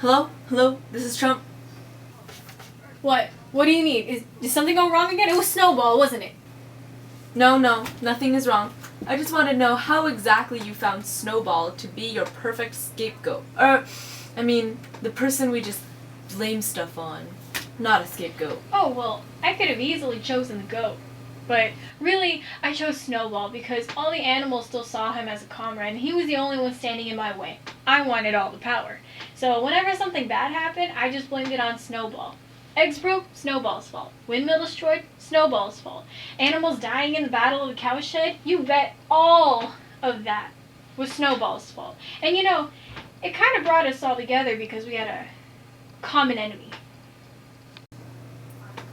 Hello? Hello? This is Trump. What? What do you need? Did something go wrong again? It was Snowball, wasn't it? No, nothing is wrong. I just want to know how exactly you found Snowball to be your perfect scapegoat. The person we just blame stuff on. Not a scapegoat. Oh, well, I could have easily chosen the goat. But really, I chose Snowball because all the animals still saw him as a comrade and he was the only one standing in my way. I wanted all the power. So whenever something bad happened, I just blamed it on Snowball. Eggs broke, Snowball's fault. Windmill destroyed, Snowball's fault. Animals dying in the Battle of the Cowshed, you bet all of that was Snowball's fault. And you know, it kind of brought us all together because we had a common enemy.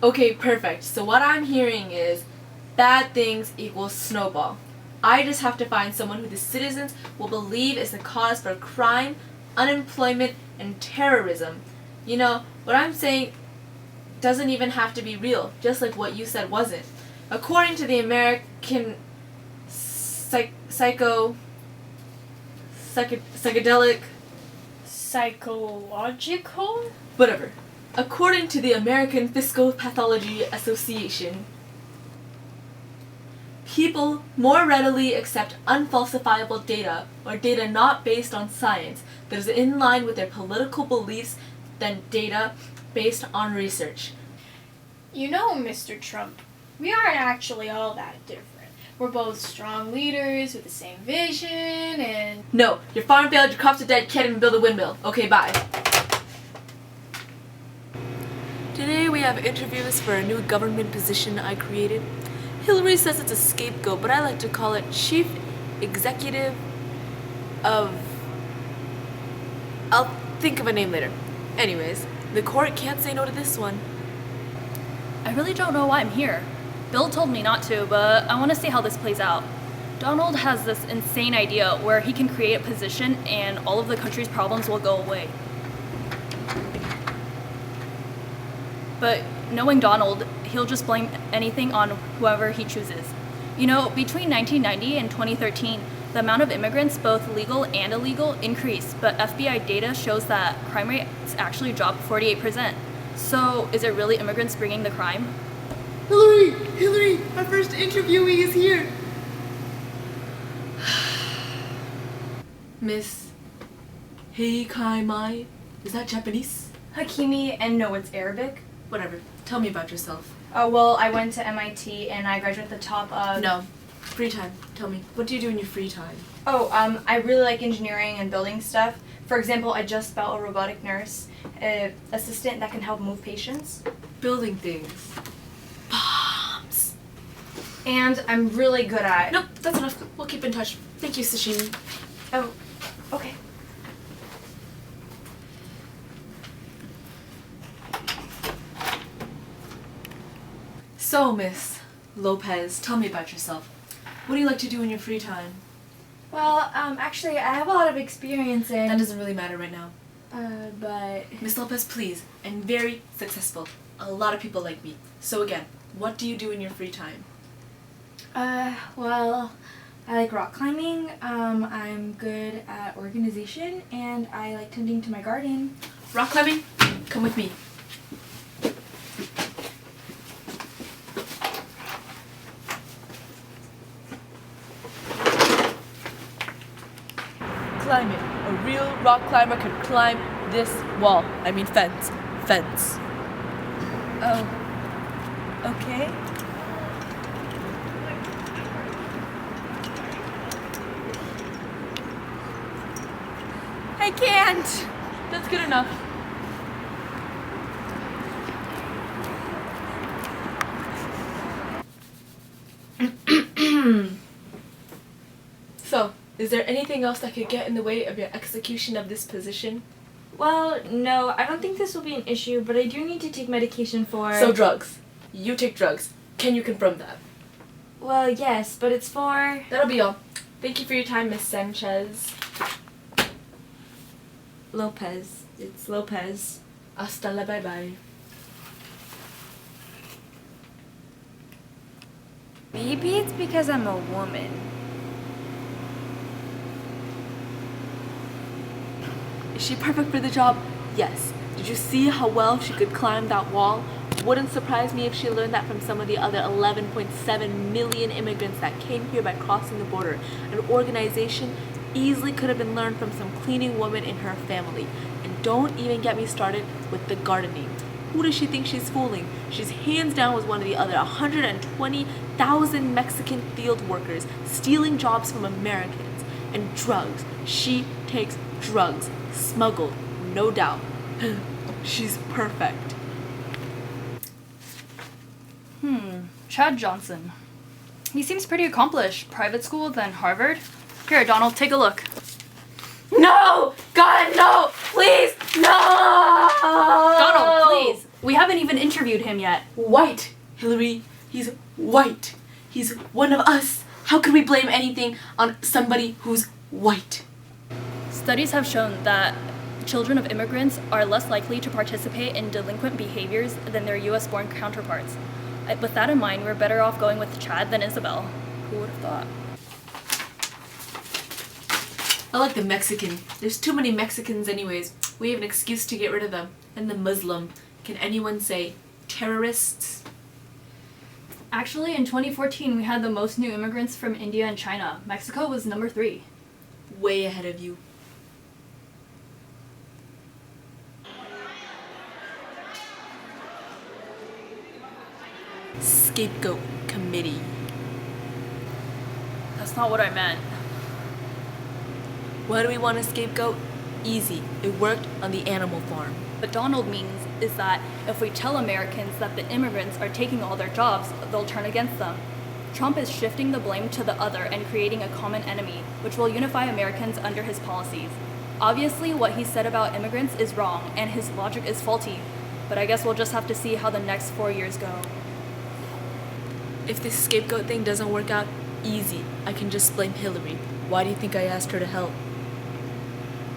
Okay, perfect. So what I'm hearing is bad things equals Snowball. I just have to find someone who the citizens will believe is the cause for crime, unemployment, and terrorism. You know, what I'm saying doesn't even have to be real, just like what you said wasn't. According to the American psychedelic Psychological? whatever. According to the American Psychopathology Association, people more readily accept unfalsifiable data or data not based on science that is in line with their political beliefs than data based on research. You know, Mr. Trump, we aren't actually all that different. We're both strong leaders with the same vision and... No, your farm failed, your crops are dead, can't even build a windmill. Okay, bye. Today we have interviews for a new government position I created. Hillary says it's a scapegoat, but I like to call it Chief Executive of... I'll think of a name later. Anyways, the court can't say no to this one. I really don't know why I'm here. Bill told me not to, but I want to see how this plays out. Donald has this insane idea where he can create a position and all of the country's problems will go away. But knowing Donald, he'll just blame anything on whoever he chooses. You know, between 1990 and 2013, the amount of immigrants, both legal and illegal, increased, but FBI data shows that crime rates actually dropped 48%. So, is it really immigrants bringing the crime? Hillary, our first interviewee is here. Miss Heikaimai, is that Japanese? Hakimi, and no, it's Arabic. Whatever, tell me about yourself. Oh, well, I went to MIT and I graduated at the top of... No, free time, tell me, what do you do in your free time? Oh, I really like engineering and building stuff. For example, I just built a robotic nurse assistant that can help move patients. Building things. Bombs. And I'm really good at... Nope, that's enough. We'll keep in touch. Thank you, Sashimi. Oh, okay. So, Miss Lopez, tell me about yourself. What do you like to do in your free time? Well, actually, I have a lot of experience in... That doesn't really matter right now. But... Miss Lopez, please. I'm very successful. A lot of people like me. So again, what do you do in your free time? Well, I like rock climbing, I'm good at organization, and I like tending to my garden. Rock climbing? Come with me. Climb it. A real rock climber could climb this wall. I mean fence. Fence. Oh, okay. I can't. That's good enough. So, is there anything else that could get in the way of your execution of this position? Well, no, I don't think this will be an issue, but I do need to take medication for... So drugs. You take drugs. Can you confirm that? Well, yes, but it's for... That'll be all. Thank you for your time, Miss Sanchez. Lopez. It's Lopez. Hasta la bye-bye. Maybe it's because I'm a woman. Is she perfect for the job? Yes. Did you see how well she could climb that wall? Wouldn't surprise me if she learned that from some of the other 11.7 million immigrants that came here by crossing the border. An organization easily could have been learned from some cleaning woman in her family. And don't even get me started with the gardening. Who does she think she's fooling? She's hands down was one of the other 120,000 Mexican field workers stealing jobs from Americans. And drugs. She takes drugs. Smuggled. No doubt. She's perfect. Chad Johnson. He seems pretty accomplished. Private school, then Harvard. Here, Donald, take a look. No! God, no! Please, no! Donald, please. We haven't even interviewed him yet. White, Hillary. He's white. He's one of us. How could we blame anything on somebody who's white? Studies have shown that children of immigrants are less likely to participate in delinquent behaviors than their US-born counterparts. With that in mind, we're better off going with Chad than Isabel. Who would have thought? I like the Mexican. There's too many Mexicans anyways. We have an excuse to get rid of them. And the Muslim. Can anyone say terrorists? Actually, in 2014, we had the most new immigrants from India and China. Mexico was number 3. Way ahead of you. Scapegoat committee. That's not what I meant. Why do we want a scapegoat? Easy. It worked on the animal farm. What Donald means is that if we tell Americans that the immigrants are taking all their jobs, they'll turn against them. Trump is shifting the blame to the other and creating a common enemy, which will unify Americans under his policies. Obviously, what he said about immigrants is wrong, and his logic is faulty, but I guess we'll just have to see how the next 4 years go. If this scapegoat thing doesn't work out, easy. I can just blame Hillary. Why do you think I asked her to help?